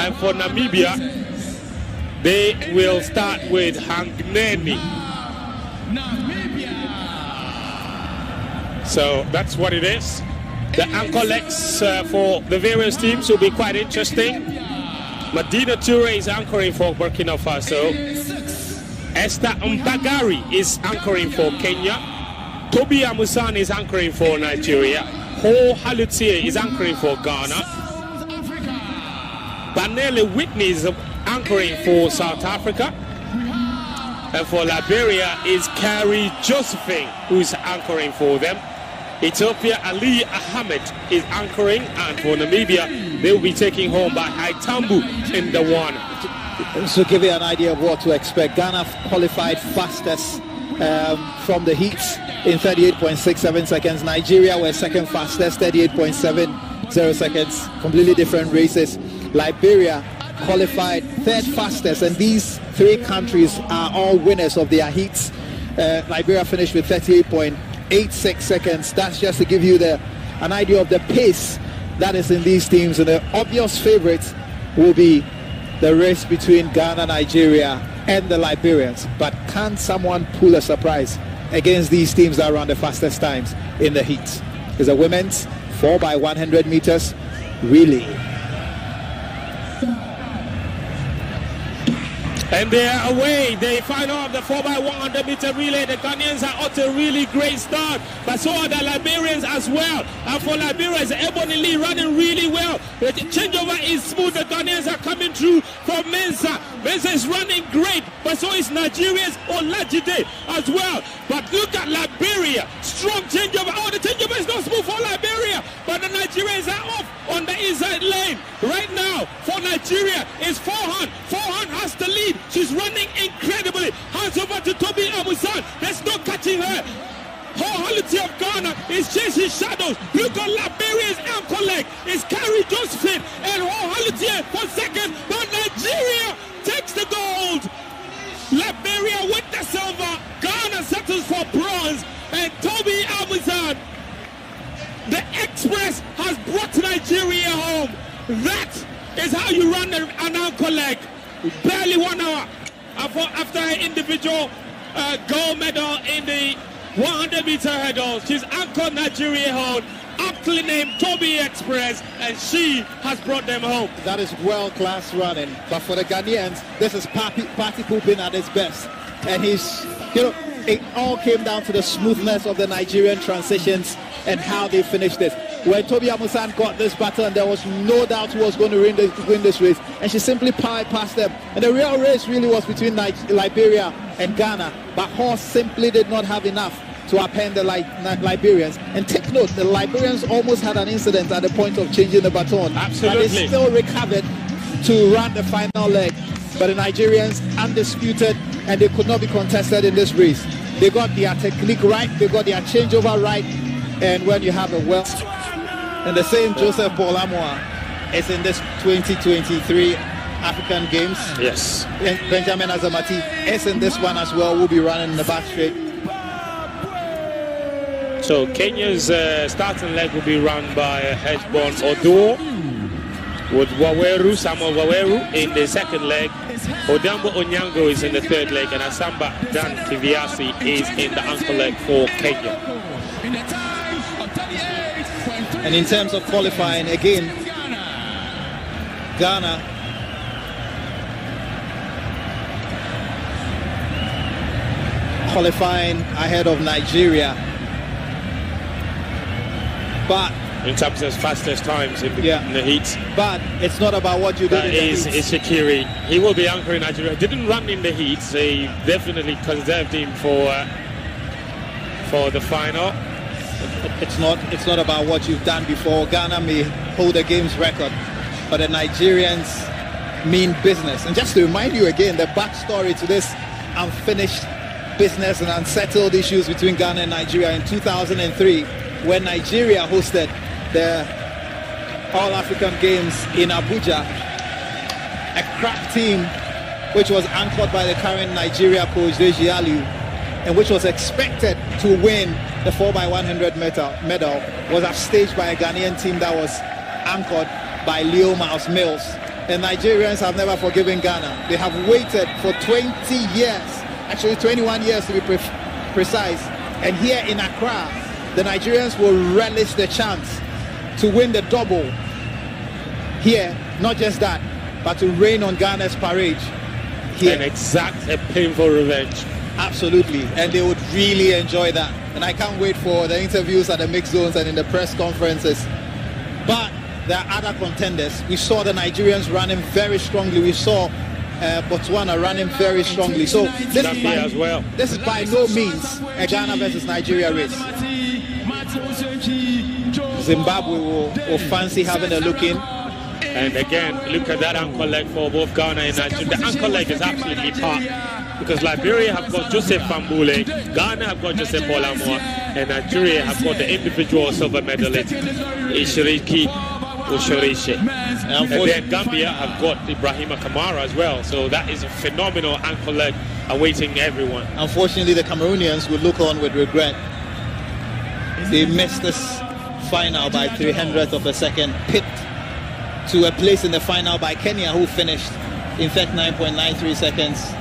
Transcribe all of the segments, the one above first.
And for Namibia, they will start with Hangneni. So that's what it is. The anchor legs for the various teams will be quite interesting. Medina Toure is anchoring for Burkina Faso. Esther Mbagari is anchoring for Kenya. Tobi Amusan is anchoring for Nigeria. Ho Halutie is anchoring for Ghana. Banele Whitney is anchoring for South Africa. And for Liberia is Carrie Josephine, who is anchoring for them. Ethiopia, Ali Ahmed is anchoring, and for Namibia, they will be taking home by Haitambu in the one. So give you an idea of what to expect. Ghana qualified fastest from the heats in 38.67 seconds. Nigeria were second fastest, 38.70 seconds. Completely different races. Liberia qualified third fastest, and these three countries are all winners of their heats. Liberia finished with 38.86 seconds. That's just to give you an idea of the pace that is in these teams. And the obvious favorites will be the race between Ghana, Nigeria, and the Liberians. But can someone pull a surprise against these teams that run the fastest times in the heats? There's a women's 4x100 meters relay. And they're away. They find out the 4x100 meter relay. The Ghanaians are out a really great start, but so are the Liberians as well. And for Liberia, Ebony Lee running really well. The changeover is smooth. The Ghanaians are coming through for Mensah. Mensah is running great, but so is Nigeria's Olajide as well. But look at Liberia. Strong changeover. Oh, the changeover is not smooth for Liberia, but the Nigerians are off on the inside lane. Right now, for Nigeria, is Forhan. Forhan has the lead. She's running incredibly. Hands over to Tobi Amusan. There's no catching her. Halutie of Ghana is chasing shadows. Look at Liberia's anchor leg. It's Carrie Josephine and Halutie for second. But Nigeria takes the gold. Liberia with the silver. Ghana settles for bronze. And Tobi Amusan, the Express, has brought Nigeria home. That is how you run an anchor leg. Barely 1 hour after her individual gold medal in the 100-meter hurdle. She's anchored Nigeria home, aptly named Tobi Express, and she has brought them home. That is world-class running. But for the Ghanaians, this is Party Pooping at his best. And he's, it all came down to the smoothness of the Nigerian transitions and how they finished this. When Tobi Amusan got this baton, there was no doubt who was going to win this race, and she simply powered past them. And the real race really was between Liberia and Ghana, but Horse simply did not have enough to upend the Liberians. And take note, the Liberians almost had an incident at the point of changing the baton. Absolutely. But they still recovered to run the final leg. But the Nigerians, undisputed, and they could not be contested in this race. They got their technique right, they got their changeover right, and when you have a and the same Joseph Paul Amoa is in this 2023 African Games. Yes. And Benjamin Azamati is in this one as well. We'll be running in the back straight. So Kenya's starting leg will be run by Hezbon Odor, with Samuel Waweru in the second leg. Odambo Onyango is in the third leg, and Asamba Dan Kiviasi is in the anchor leg for Kenya. And in terms of qualifying, again, Ghana qualifying ahead of Nigeria. But in terms of fastest times in the heats. But it's not about what you did in the heats. That is Shaqiri. He will be anchoring Nigeria. Didn't run in the heats. They definitely conserved him for the final. It's not about what you've done before. Ghana may hold the game's record, but the Nigerians mean business. And just to remind you again, the backstory to this unfinished business and unsettled issues between Ghana and Nigeria in 2003, when Nigeria hosted the All-African Games in Abuja. A crack team which was anchored by the current Nigeria coach Deji Aliu, and which was expected to win the 4x100 medal, was upstaged by a Ghanaian team that was anchored by Leo Miles Mills. and Nigerians have never forgiven Ghana. They have waited for 20 years, actually 21 years to be precise. And here in Accra, the Nigerians will relish the chance to win the double here. Not just that, but to rain on Ghana's parade here. And exact a painful revenge. Absolutely, and they would really enjoy that. And I can't wait for the interviews at the mixed zones and in the press conferences. But there are other contenders. We saw the Nigerians running very strongly. We saw Botswana running very strongly. So this is by no means a Ghana versus Nigeria race. Zimbabwe will fancy having a look in. And again, look at that ankle leg for both Ghana and Nigeria. The ankle leg is absolutely packed because Liberia have got Joseph Fambule, Ghana have got Joseph Polamwa, and Nigeria have got the individual silver medalist Ishiriki Oshorishe. And then Gambia have got Ibrahima Kamara as well. So that is a phenomenal ankle leg awaiting everyone. Unfortunately, the Cameroonians will look on with regret. They missed this final by 300th of a second, pipped to a place in the final by Kenya, who finished in fact 9.93 seconds.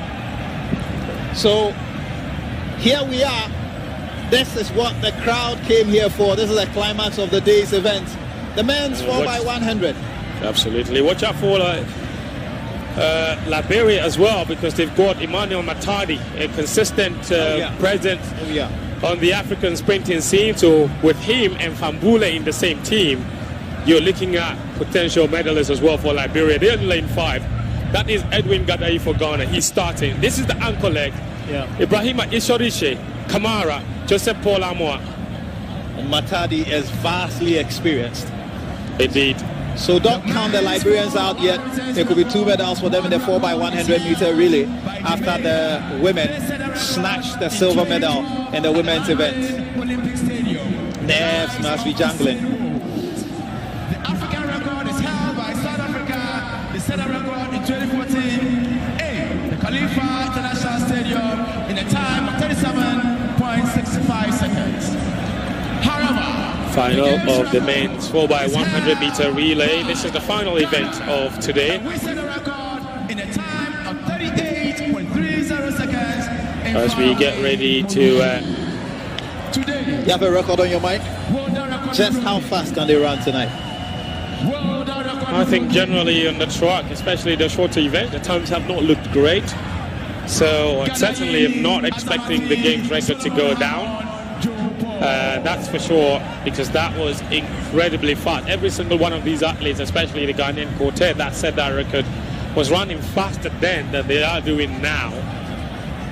So here we are. This is what the crowd came here for. This is the climax of the day's event. The men's 4x100. Absolutely. Watch out for Liberia as well, because they've got Emmanuel Matadi, a consistent presence on the African sprinting scene. So with him and Fambule in the same team, you're looking at potential medalists as well for Liberia. They're in lane 5. That is Edwin Gadai for Ghana. He's starting. This is the ankle leg. Ibrahima Ishorishe, Kamara, Joseph Polamwa. And Matadi is vastly experienced. Indeed. So don't count the Liberians out yet. There could be 2 medals for them in the 4x100 meter relay after the women snatched the silver medal in the women's event. Nerves must be jangling. International Stadium in a time of 37.65 seconds. However, final of the men's 4x100 meter relay. This is the final event of today. We set a record in a time of 38.30 seconds. As we get ready to today. You have a record on your mind? Just how fast can they run tonight? I think generally on the track, especially the shorter event, the times have not looked great. So certainly I'm not expecting the game's record to go down. That's for sure, because that was incredibly fast. Every single one of these athletes, especially the Ghanaian quartet that set that record, was running faster then than they are doing now.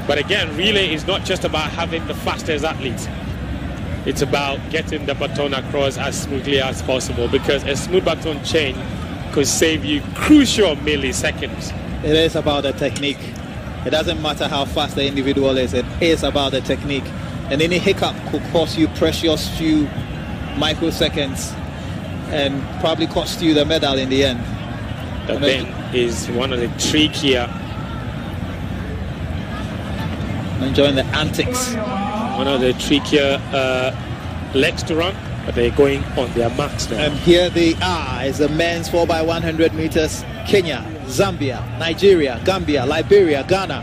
But again, relay is not just about having the fastest athletes. It's about getting the baton across as smoothly as possible, because a smooth baton change could save you crucial milliseconds. It is about the technique. It doesn't matter how fast the individual is, it is about the technique. And any hiccup could cost you precious few microseconds and probably cost you the medal in the end. That then is one of the trickier. Enjoying the antics. One of the trickier legs to run, but they're going on their marks now. And here they are, is the men's 4x100 meters. Kenya, Zambia, Nigeria, Gambia, Liberia, Ghana,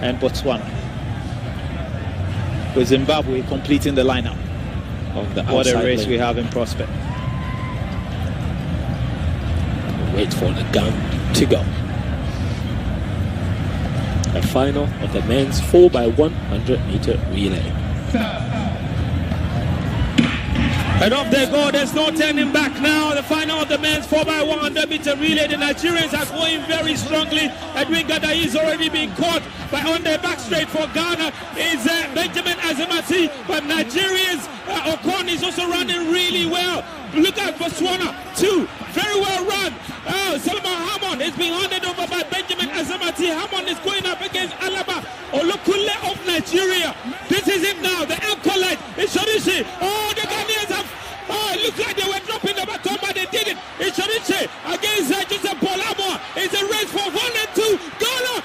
and Botswana. With Zimbabwe completing the lineup. What a race we have in prospect. Wait for the gun to go. The final of the men's 4x100 meter relay. And off they go, there's no turning back now. The final of the men's 4x100 meter relay. The Nigerians are going very strongly. Edwin Gadai is already being caught, but on the back straight for Ghana is Benjamin AZAMTATI. But Nigerians, Okon is also running really well. Look at Botswana, 2, very well run. Solomon Hammond is being handed over by Benjamin AZAMTATI. Hammond is going up against Alaba Olukule of Nigeria. This is it now, the ankle leg. It's Shorishi. Oh, the Ghanaians have, it looks like they were dropping the baton, but they did it. It's Shorishi against Joseph Polamwa. It's a race for 1 and 2. Ghana,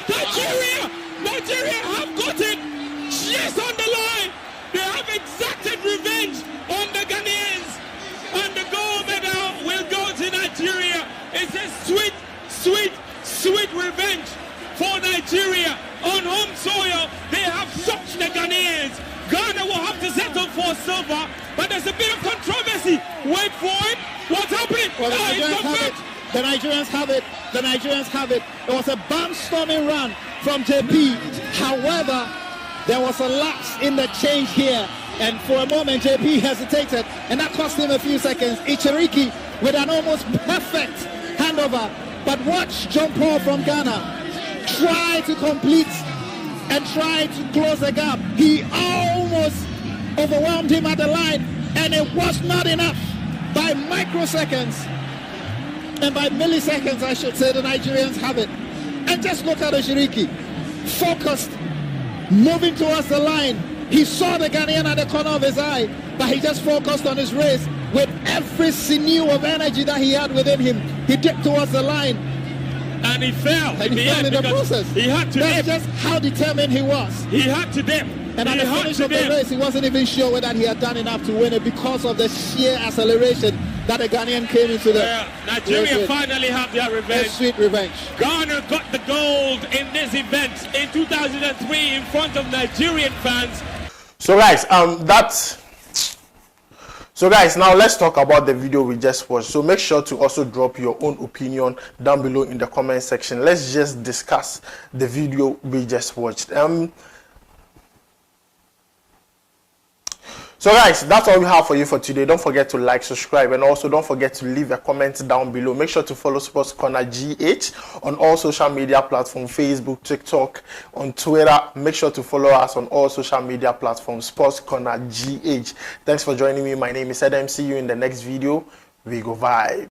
Nigeria have got it just on the line. They have exacted revenge on the Ghanaians. And the gold medal will go to Nigeria. It's a sweet over, but there's a bit of controversy. Wait for it. What's happening? Well, the Nigerians have it. The Nigerians have it. The Nigerians have it. It was a barnstorming run from JP. However, there was a lapse in the change here. And for a moment, JP hesitated. And that cost him a few seconds. Ichiriki with an almost perfect handover. But watch John Paul from Ghana try to complete and try to close the gap. He almost overwhelmed him at the line. And it was not enough. By microseconds and by milliseconds, I should say, the Nigerians have it. And just look at Oshiriki, focused, moving towards the line. He saw the Ghanaian at the corner of his eye, but he just focused on his race with every sinew of energy that he had within him. He dipped towards the line. And he fell. And he fell in the process. He had to That's dip. just how determined he was. He had to dip. And at the finish of the race, he wasn't even sure whether he had done enough to win it because of the sheer acceleration that the Ghanaian came into the Nigeria finally have their revenge. A sweet revenge. Ghana got the gold in this event in 2003 in front of Nigerian fans. So guys, now let's talk about the video we just watched. So make sure to also drop your own opinion down below in the comment section. Let's just discuss the video we just watched. So guys, that's all we have for you for today. Don't forget to like, subscribe, and also don't forget to leave a comment down below. Make sure to follow Sports Corner GH on all social media platforms, Facebook, TikTok, on Twitter. Make sure to follow us on all social media platforms, Sports Corner GH. Thanks for joining me. My name is Adam. See you in the next video. We go vibe.